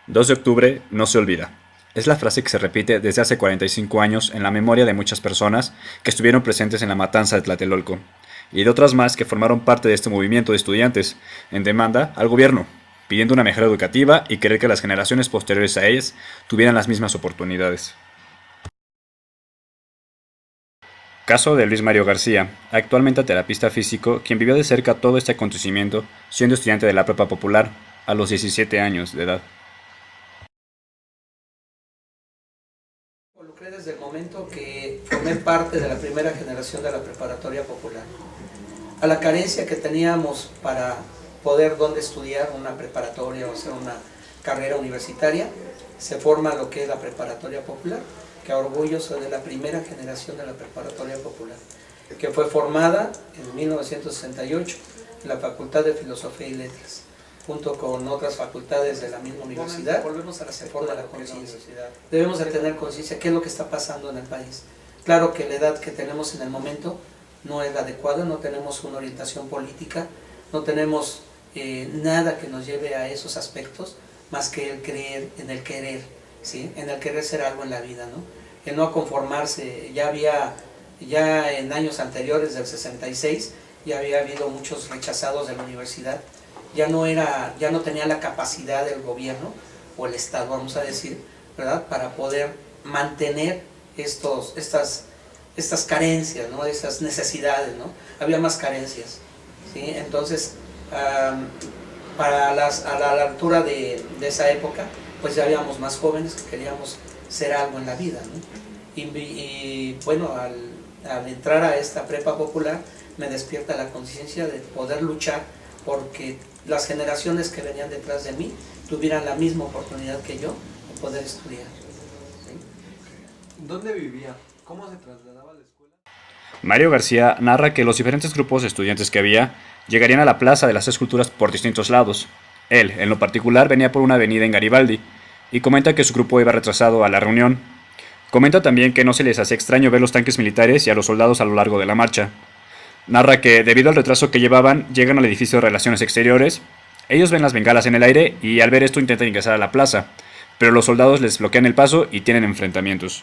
2 de octubre no se olvida. Es la frase que se repite desde hace 45 años en la memoria de muchas personas que estuvieron presentes en la matanza de Tlatelolco y de otras más que formaron parte de este movimiento de estudiantes en demanda al gobierno, pidiendo una mejora educativa y querer que las generaciones posteriores a ellas tuvieran las mismas oportunidades. Caso de Luis Mario García, actualmente terapista físico, quien vivió de cerca todo este acontecimiento siendo estudiante de la prepa popular a los 17 años de edad. Involucré desde el momento que formé parte de la primera generación de la preparatoria popular. A la carencia que teníamos para poder dónde estudiar una preparatoria o hacer una carrera universitaria, se forma lo que es la preparatoria popular, que a orgullo soy de la primera generación de la preparatoria popular, que fue formada en 1968 en la Facultad de Filosofía y Letras, junto con otras facultades de la misma universidad. Volvemos a la forma de la conciencia. Debemos de tener conciencia qué es lo que está pasando en el país. Claro que la edad que tenemos en el momento no es la adecuada, no tenemos una orientación política, no tenemos nada que nos lleve a esos aspectos, más que el creer en el querer, ¿sí? En el querer ser algo en la vida, ¿no? El no conformarse. Ya en años anteriores del 66, ya había habido muchos rechazados de la universidad. Ya no tenía la capacidad del gobierno o el Estado, vamos a decir, ¿verdad?, para poder mantener estas carencias, ¿no?, esas necesidades, ¿no? Había más carencias, ¿sí? Entonces, a la altura de esa época, pues ya habíamos más jóvenes que queríamos ser algo en la vida, ¿no? Y bueno, al entrar a esta prepa popular, me despierta la conciencia de poder luchar porque las generaciones que venían detrás de mí tuvieran la misma oportunidad que yo de poder estudiar, ¿sí? ¿Dónde vivía? ¿Cómo se trasladaba a la escuela? Mario García narra que los diferentes grupos de estudiantes que había llegarían a la Plaza de las Esculturas por distintos lados. Él, en lo particular, venía por una avenida en Garibaldi y comenta que su grupo iba retrasado a la reunión. Comenta también que no se les hacía extraño ver los tanques militares y a los soldados a lo largo de la marcha. Narra que, debido al retraso que llevaban, llegan al edificio de Relaciones Exteriores. Ellos ven las bengalas en el aire y al ver esto intentan ingresar a la plaza, pero los soldados les bloquean el paso y tienen enfrentamientos.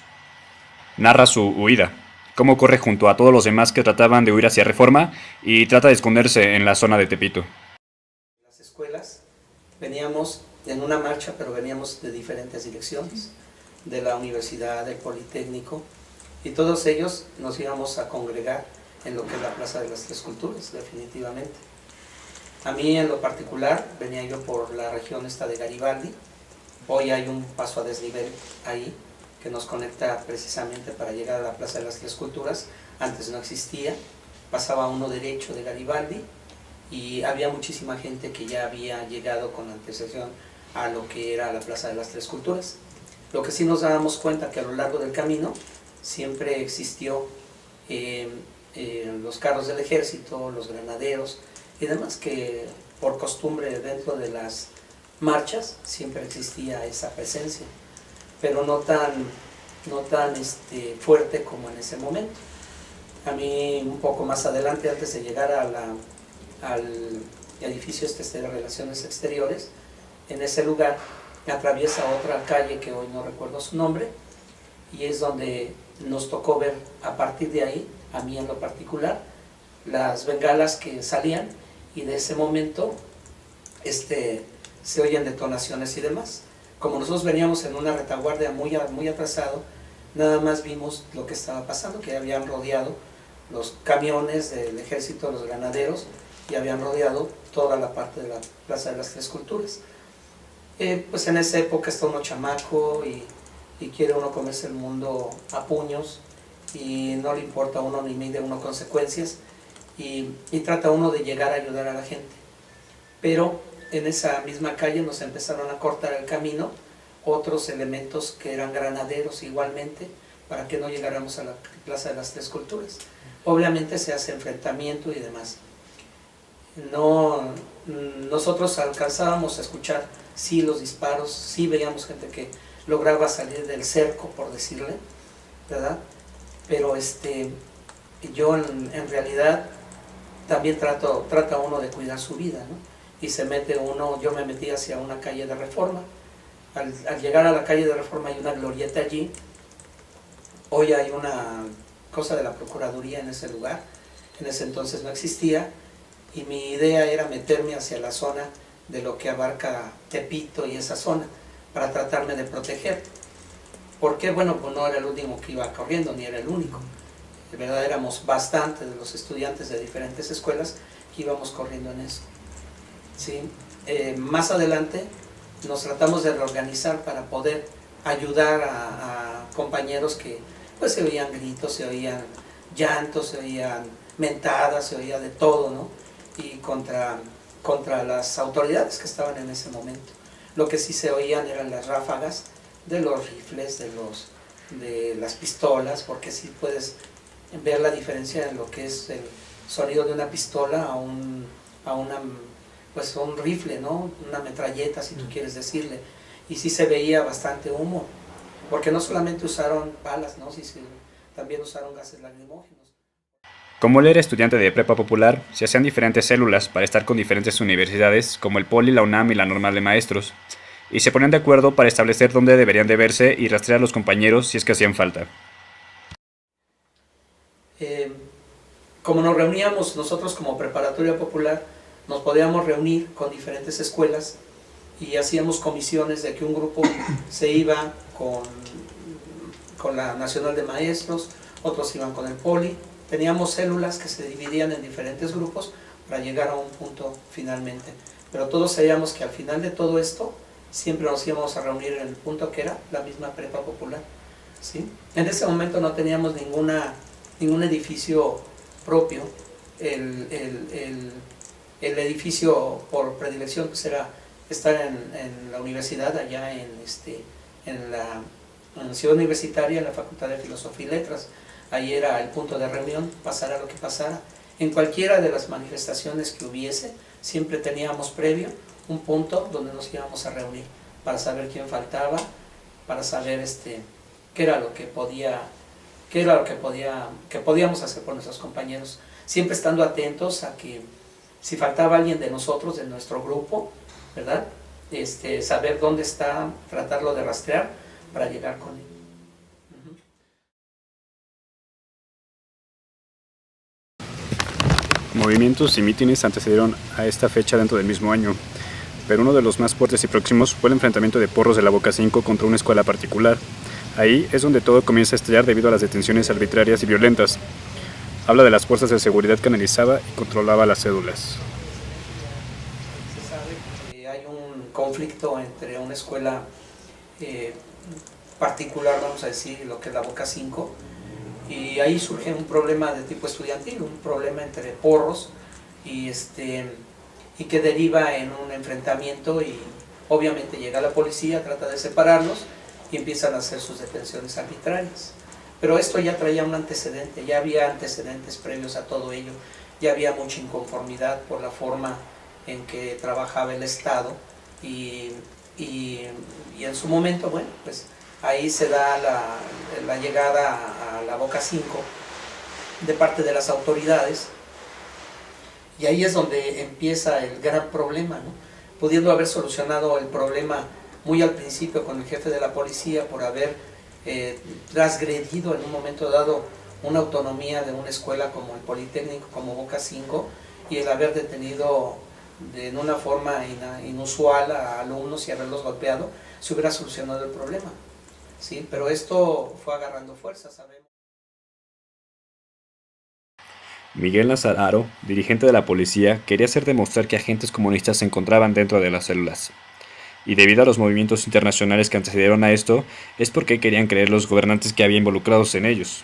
Narra su huida, cómo corre junto a todos los demás que trataban de huir hacia Reforma y trata de esconderse en la zona de Tepito. Las escuelas veníamos en una marcha, pero veníamos de diferentes direcciones, de la universidad, del Politécnico, y todos ellos nos íbamos a congregar en lo que es la Plaza de las Tres Culturas, definitivamente. A mí en lo particular, venía yo por la región esta de Garibaldi. Hoy hay un paso a desnivel ahí, que nos conecta precisamente para llegar a la Plaza de las Tres Culturas. Antes no existía, pasaba uno derecho de Garibaldi, y había muchísima gente que ya había llegado con antecesión a lo que era la Plaza de las Tres Culturas. Lo que sí nos dábamos cuenta que a lo largo del camino siempre existió los carros del ejército, los granaderos y demás, que por costumbre dentro de las marchas siempre existía esa presencia, pero no tan fuerte como en ese momento. A mí un poco más adelante, antes de llegar al edificio de Relaciones Exteriores, en ese lugar atraviesa otra calle que hoy no recuerdo su nombre, y es donde nos tocó ver a partir de ahí, a mí en lo particular, las bengalas que salían, y de ese momento se oyen detonaciones y demás. Como nosotros veníamos en una retaguardia muy atrasado, nada más vimos lo que estaba pasando, que habían rodeado los camiones del ejército, los granaderos, y habían rodeado toda la parte de la Plaza de las Tres Culturas. Pues en esa época está uno chamaco y quiere uno comerse el mundo a puños, y no le importa a uno ni mide uno consecuencias, y trata uno de llegar a ayudar a la gente. Pero en esa misma calle nos empezaron a cortar el camino otros elementos que eran granaderos igualmente, para que no llegáramos a la Plaza de las Tres Culturas. Obviamente se hace enfrentamiento y demás. Nosotros alcanzábamos a escuchar sí los disparos, sí veíamos gente que lograba salir del cerco, por decirle, ¿verdad? Pero yo en realidad también trata uno de cuidar su vida, ¿no? Y se mete uno, yo me metí hacia una calle de Reforma, Al llegar a la calle de Reforma hay una glorieta allí. Hoy hay una cosa de la Procuraduría en ese lugar. En ese entonces no existía. Y mi idea era meterme hacia la zona de lo que abarca Tepito y esa zona, para tratarme de proteger. ¿Por qué? Bueno, pues no era el último que iba corriendo, ni era el único. De verdad éramos bastantes de los estudiantes de diferentes escuelas que íbamos corriendo en eso. ¿Sí? Más adelante nos tratamos de reorganizar para poder ayudar a compañeros que pues se oían gritos, se oían llantos, se oían mentadas, se oía de todo, ¿no? Y contra las autoridades que estaban en ese momento. Lo que sí se oían eran las ráfagas de los rifles, de las pistolas, porque sí puedes ver la diferencia en lo que es el sonido de una pistola a un rifle, ¿no? Una metralleta, si tú quieres decirle. Y sí se veía bastante humo, porque no solamente usaron balas, ¿no? Sí, también usaron gases lacrimógenos. Como él era estudiante de prepa popular, se hacían diferentes células para estar con diferentes universidades, como el Poli, la UNAM y la Normal de Maestros, y se ponían de acuerdo para establecer dónde deberían de verse y rastrear a los compañeros si es que hacían falta. Como nos reuníamos nosotros como preparatoria popular, nos podíamos reunir con diferentes escuelas y hacíamos comisiones de que un grupo se iba con la Nacional de Maestros, otros iban con el Poli. Teníamos células que se dividían en diferentes grupos para llegar a un punto finalmente. Pero todos sabíamos que al final de todo esto, siempre nos íbamos a reunir en el punto que era la misma prepa popular. ¿Sí? En ese momento no teníamos ningún edificio propio. El edificio por predilección pues era estar en la universidad, allá en la Ciudad Universitaria, en la Facultad de Filosofía y Letras. Ahí era el punto de reunión, pasara lo que pasara. En cualquiera de las manifestaciones que hubiese, siempre teníamos previo un punto donde nos íbamos a reunir para saber quién faltaba, para saber qué era lo que podíamos hacer por nuestros compañeros, siempre estando atentos a que si faltaba alguien de nosotros, de nuestro grupo, ¿verdad? Saber dónde está, tratarlo de rastrear para llegar con él. Movimientos y mítines antecedieron a esta fecha dentro del mismo año, pero uno de los más fuertes y próximos fue el enfrentamiento de porros de la Boca 5 contra una escuela particular. Ahí es donde todo comienza a estallar debido a las detenciones arbitrarias y violentas. Habla de las fuerzas de seguridad que analizaba y controlaba las cédulas. Se sabe que hay un conflicto entre una escuela particular, vamos a decir, lo que es la Boca 5, y ahí surge un problema de tipo estudiantil, un problema entre porros y que deriva en un enfrentamiento, y obviamente llega la policía, trata de separarlos y empiezan a hacer sus detenciones arbitrarias. Pero esto ya traía un antecedente, ya había antecedentes previos a todo ello, ya había mucha inconformidad por la forma en que trabajaba el Estado y en su momento, bueno, pues ahí se da la llegada a la Boca 5 de parte de las autoridades, y ahí es donde empieza el gran problema, ¿no? Pudiendo haber solucionado el problema muy al principio con el jefe de la policía por haber transgredido en un momento dado una autonomía de una escuela como el Politécnico, como Boca 5, y el haber detenido en una forma inusual a alumnos y haberlos golpeado, se hubiera solucionado el problema. ¿Sí? Pero esto fue agarrando fuerza, sabemos. Miguel Nazararo, dirigente de la policía, quería hacer demostrar que agentes comunistas se encontraban dentro de las células. Y debido a los movimientos internacionales que antecedieron a esto, es porque querían creer los gobernantes que había involucrados en ellos.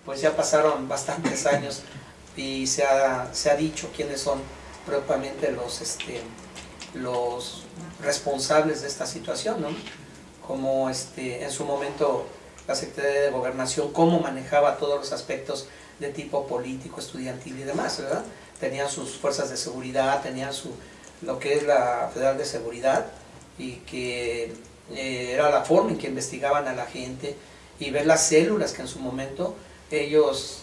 Pues ya pasaron bastantes años y se ha dicho quiénes son propiamente los responsables de esta situación, ¿no? Como en su momento la Secretaría de Gobernación, cómo manejaba todos los aspectos de tipo político, estudiantil y demás, ¿verdad? Tenían sus fuerzas de seguridad, tenían lo que es la Federal de Seguridad, y que era la forma en que investigaban a la gente, y ver las células que en su momento ellos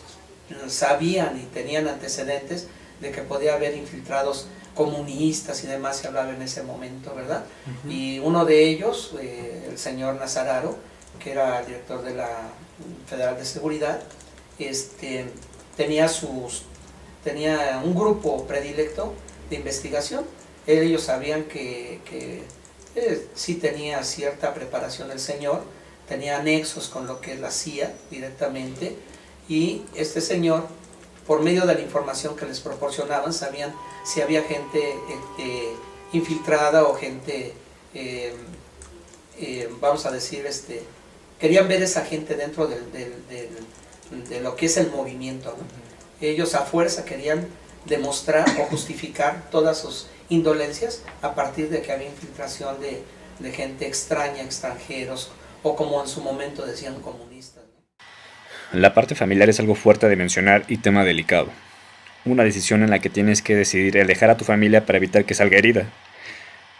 sabían y tenían antecedentes de que podía haber infiltrados comunistas y demás se hablaba en ese momento, ¿verdad? Y uno de ellos, el señor Nazararo, que era el director de la Federal de Seguridad, tenía un grupo predilecto de investigación. Ellos sabían que sí tenía cierta preparación el señor, tenía nexos con lo que es la CIA directamente, y este señor, por medio de la información que les proporcionaban, sabían si había gente infiltrada o gente, vamos a decir, querían ver esa gente dentro de lo que es el movimiento, ¿no? Ellos a fuerza querían demostrar o justificar todas sus indolencias a partir de que había infiltración de gente extraña, extranjeros, o como en su momento decían, comunistas, ¿no? La parte familiar es algo fuerte de mencionar y tema delicado. Una decisión en la que tienes que decidir alejar a tu familia para evitar que salga herida.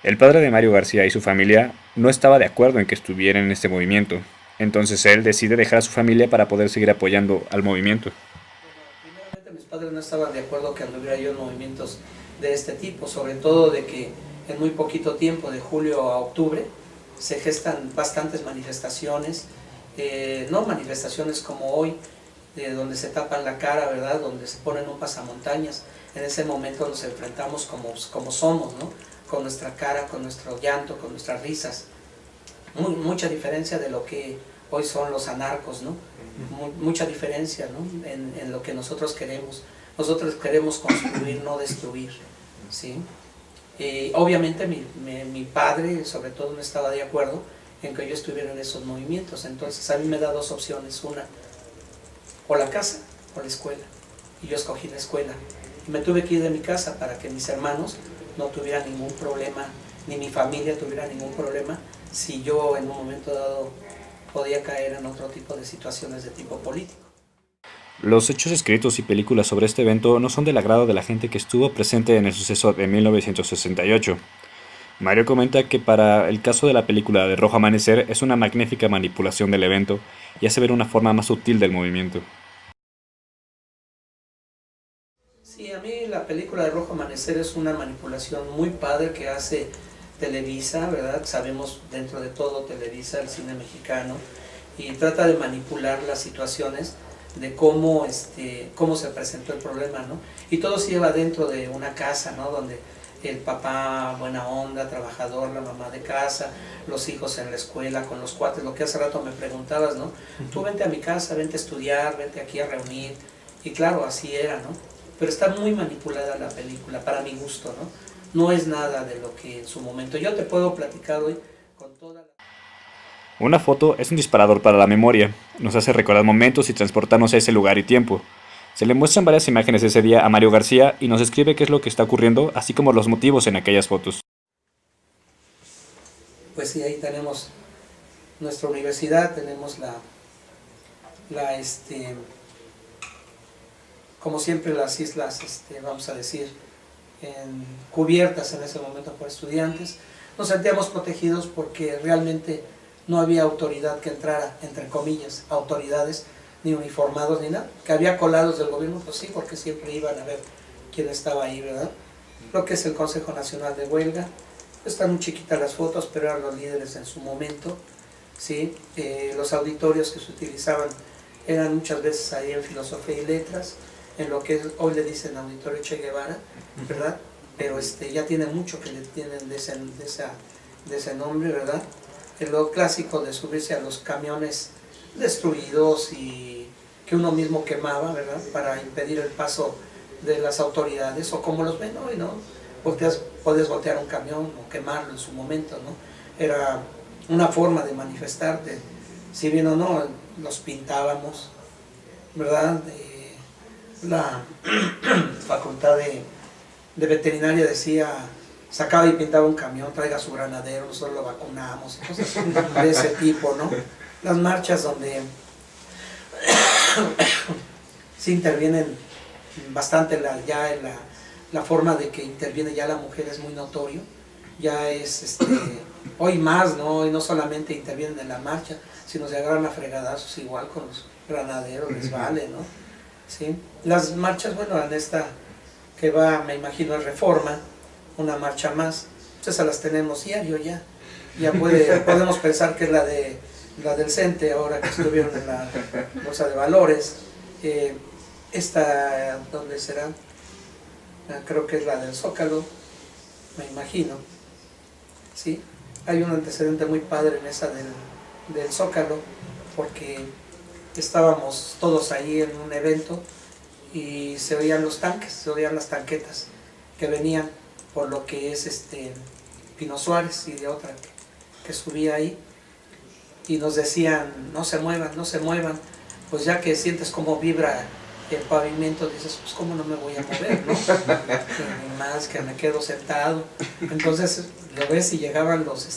El padre de Mario García y su familia no estaba de acuerdo en que estuviera en este movimiento, entonces él decide dejar a su familia para poder seguir apoyando al movimiento. Bueno, primeramente mis padres no estaban de acuerdo que anduviera yo en movimientos de este tipo, sobre todo de que en muy poquito tiempo, de julio a octubre, se gestan bastantes manifestaciones, no manifestaciones como hoy, donde se tapan la cara, ¿verdad?, donde se ponen un pasamontañas. En ese momento nos enfrentamos como somos, ¿no?, con nuestra cara, con nuestro llanto, con nuestras risas. Mucha diferencia de lo que hoy son los anarcos, ¿no? Mucha diferencia, ¿no?, en lo que nosotros queremos. Nosotros queremos construir, no destruir, ¿sí? Obviamente mi padre, sobre todo, no estaba de acuerdo en que yo estuviera en esos movimientos. Entonces a mí me da dos opciones: una, o la casa o la escuela. Y yo escogí la escuela. Y me tuve que ir de mi casa para que mis hermanos no tuvieran ningún problema, ni mi familia tuviera ningún problema, si yo en un momento dado podía caer en otro tipo de situaciones de tipo político. Los hechos escritos y películas sobre este evento no son del agrado de la gente que estuvo presente en el suceso de 1968. Mario comenta que para el caso de la película de Rojo Amanecer es una magnífica manipulación del evento y hace ver una forma más sutil del movimiento. Sí, a mí la película de Rojo Amanecer es una manipulación muy padre que hace Televisa, ¿verdad? Sabemos dentro de todo Televisa, el cine mexicano, y trata de manipular las situaciones de cómo se presentó el problema, ¿no? Y todo se lleva dentro de una casa, ¿no?, donde el papá buena onda, trabajador, la mamá de casa, los hijos en la escuela, con los cuates, lo que hace rato me preguntabas, ¿no? Tú vente a mi casa, vente a estudiar, vente aquí a reunir, y claro, así era, ¿no? Pero está muy manipulada la película, para mi gusto, ¿no? No es nada de lo que en su momento. Yo te puedo platicar hoy con toda la... Una foto es un disparador para la memoria, nos hace recordar momentos y transportarnos a ese lugar y tiempo. Se le muestran varias imágenes de ese día a Mario García y nos describe qué es lo que está ocurriendo, así como los motivos en aquellas fotos. Pues sí, ahí tenemos nuestra universidad, tenemos como siempre, las islas, vamos a decir, cubiertas en ese momento por estudiantes. Nos sentíamos protegidos porque realmente no había autoridad que entrara, entre comillas, autoridades, ni uniformados ni nada. Que había colados del gobierno, pues sí, porque siempre iban a ver quién estaba ahí, ¿verdad? Lo que es el Consejo Nacional de Huelga. Están muy chiquitas las fotos, pero eran los líderes en su momento, ¿sí? Los auditorios que se utilizaban eran muchas veces ahí en Filosofía y Letras, en lo que hoy le dicen Auditorio Che Guevara, ¿verdad? Pero ya tiene mucho que le tienen de ese nombre, ¿verdad? Lo clásico de subirse a los camiones destruidos y que uno mismo quemaba, ¿verdad?, para impedir el paso de las autoridades, o como los ven hoy, ¿no? Podías voltear un camión o quemarlo en su momento, ¿no? Era una forma de manifestarte, si bien o no, los pintábamos, ¿verdad? La facultad de veterinaria decía, sacaba y pintaba un camión, traiga su granadero, nosotros lo vacunamos, cosas de ese tipo, ¿no? Las marchas donde sí intervienen bastante la forma de que interviene ya la mujer es muy notorio, ya es hoy más, ¿no? Y no solamente intervienen en la marcha, sino se agarran a fregadazos igual con los granaderos, les vale, ¿no? ¿Sí? Las marchas, bueno, en esta que va, me imagino, es Reforma, una marcha más. Pues esas las tenemos diario ya. Ya podemos pensar que es la del CENTE, ahora que estuvieron en la Bolsa de Valores. Esta, ¿dónde será? Creo que es la del Zócalo, me imagino. ¿Sí? Hay un antecedente muy padre en esa del Zócalo, porque estábamos todos ahí en un evento y se oían los tanques, se oían las tanquetas que venían por lo que es Pino Suárez y de otra que subía ahí, y nos decían, no se muevan, no se muevan. Pues ya que sientes cómo vibra el pavimento, dices, pues cómo no me voy a mover, ¿no? Ni más que me quedo sentado. Entonces lo ves y llegaban los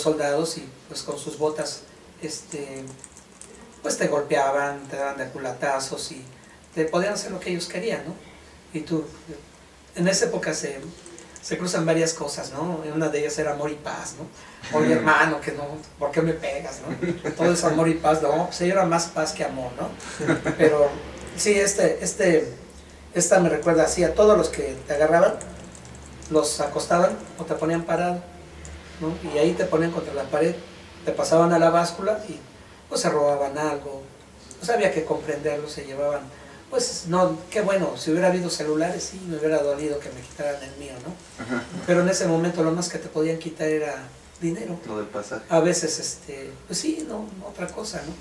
soldados y pues con sus botas pues te golpeaban, te daban de culatazos y te podían hacer lo que ellos querían, ¿no? Y tú, en esa época se cruzan varias cosas, ¿no? Una de ellas era amor y paz, ¿no? Oye, hermano, que no, ¿por qué me pegas, no? Todo es amor y paz, no, pues era más paz que amor, ¿no? Pero sí, esta me recuerda así, a todos los que te agarraban, los acostaban o te ponían parado, ¿no? Y ahí te ponían contra la pared, te pasaban a la báscula y pues se robaban algo, pues había que comprenderlo, se llevaban, pues no, qué bueno, si hubiera habido celulares, sí, me hubiera dolido que me quitaran el mío, ¿no? Ajá. Pero en ese momento lo más que te podían quitar era dinero. Lo del pasaje. A veces, pues sí, no, otra cosa, ¿no?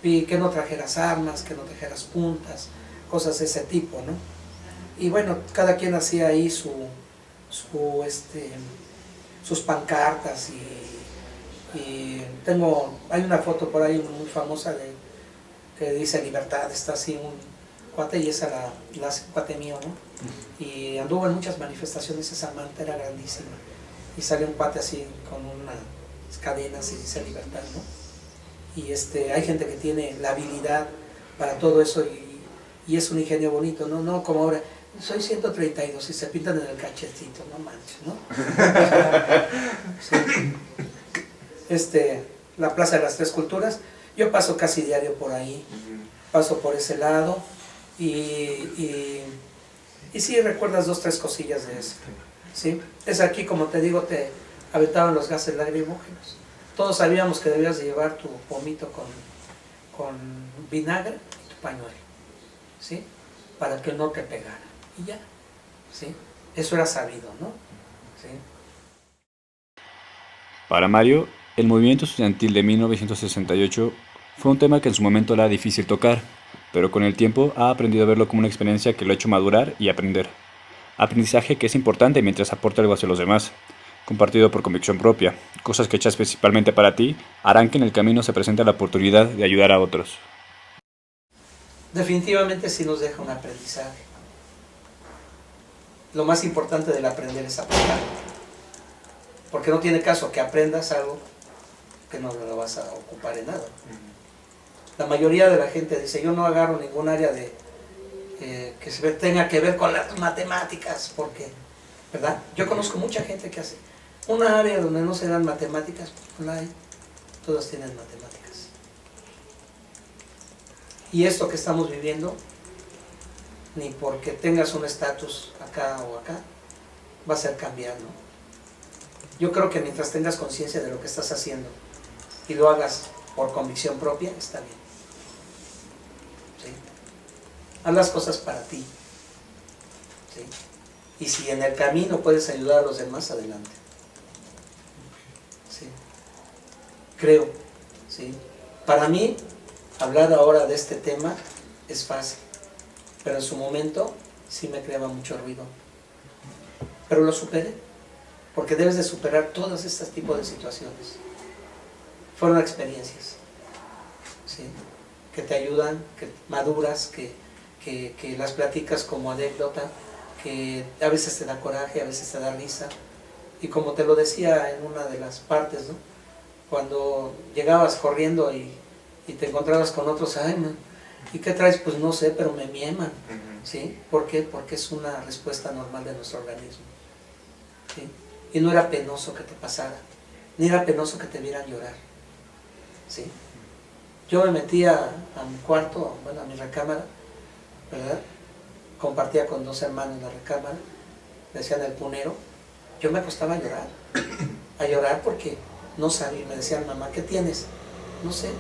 Y que no trajeras armas, que no trajeras puntas, cosas de ese tipo, ¿no? Y bueno, cada quien hacía ahí sus pancartas y hay una foto por ahí muy famosa que dice libertad, está así un cuate y esa la hace un cuate mío, ¿no? Y anduvo en muchas manifestaciones, esa manta era grandísima y sale un cuate así con unas cadenas y dice libertad, ¿no? Y hay gente que tiene la habilidad para todo eso y es un ingenio bonito, no como ahora, soy 132 y se pintan en el cachetito, no manches, ¿no? Sí. La Plaza de las Tres Culturas, yo paso casi diario por ahí, paso por ese lado y sí recuerdas 2, 3 cosillas de eso, ¿sí? Es aquí, como te digo, te aventaban los gases lacrimógenos. Todos sabíamos que debías de llevar tu pomito con vinagre y tu pañuelo, ¿sí? Para que no te pegara. Y ya, ¿sí? Eso era sabido, ¿no? ¿Sí? Para Mario, el movimiento estudiantil de 1968 fue un tema que en su momento era difícil tocar, pero con el tiempo ha aprendido a verlo como una experiencia que lo ha hecho madurar y aprender. Aprendizaje que es importante mientras aporta algo hacia los demás, compartido por convicción propia. Cosas que hechas principalmente para ti harán que en el camino se presente la oportunidad de ayudar a otros. Definitivamente sí nos deja un aprendizaje. Lo más importante del aprender es aplicar. Porque no tiene caso que aprendas algo que no lo vas a ocupar en nada. La mayoría de la gente dice, yo no agarro ningún área que tenga que ver con las matemáticas, porque, ¿verdad? Yo conozco mucha gente que hace una área donde no se dan matemáticas, pues no la hay, todas tienen matemáticas. Y esto que estamos viviendo, ni porque tengas un estatus acá o acá, va a ser cambiar, ¿no? Yo creo que mientras tengas conciencia de lo que estás haciendo y lo hagas por convicción propia, está bien. ¿Sí? Haz las cosas para ti. ¿Sí? Y si en el camino puedes ayudar a los demás, adelante. ¿Sí? Creo. ¿Sí? Para mí, hablar ahora de este tema es fácil, pero en su momento sí me creaba mucho ruido. Pero lo superé, porque debes de superar todos estos tipos de situaciones. Fueron experiencias, ¿sí? Que te ayudan, que maduras, que las platicas como anécdota, que a veces te da coraje, a veces te da risa. Y como te lo decía en una de las partes, ¿no? Cuando llegabas corriendo y te encontrabas con otros, ay, man, ¿y qué traes? Pues no sé, pero me mieman, ¿sí? ¿Por qué? Porque es una respuesta normal de nuestro organismo, ¿sí? Y no era penoso que te pasara, ni era penoso que te vieran llorar, ¿sí? Yo me metía a mi cuarto, bueno, a mi recámara, ¿verdad? Compartía con 2 hermanos la recámara, decían el punero, yo me acostaba a llorar porque no sabía, me decían, mamá, ¿qué tienes? No sé,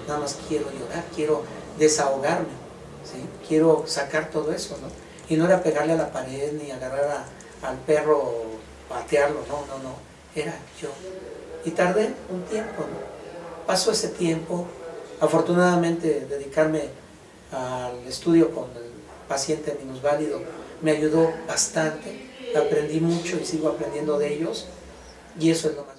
nada más quiero llorar, quiero desahogarme, ¿sí? Quiero sacar todo eso, ¿no? Y no era pegarle a la pared ni agarrar al perro, patearlo, no, era yo. Y tardé un tiempo, ¿no? Pasó ese tiempo, afortunadamente dedicarme al estudio con el paciente minusválido me ayudó bastante, aprendí mucho y sigo aprendiendo de ellos, y eso es lo más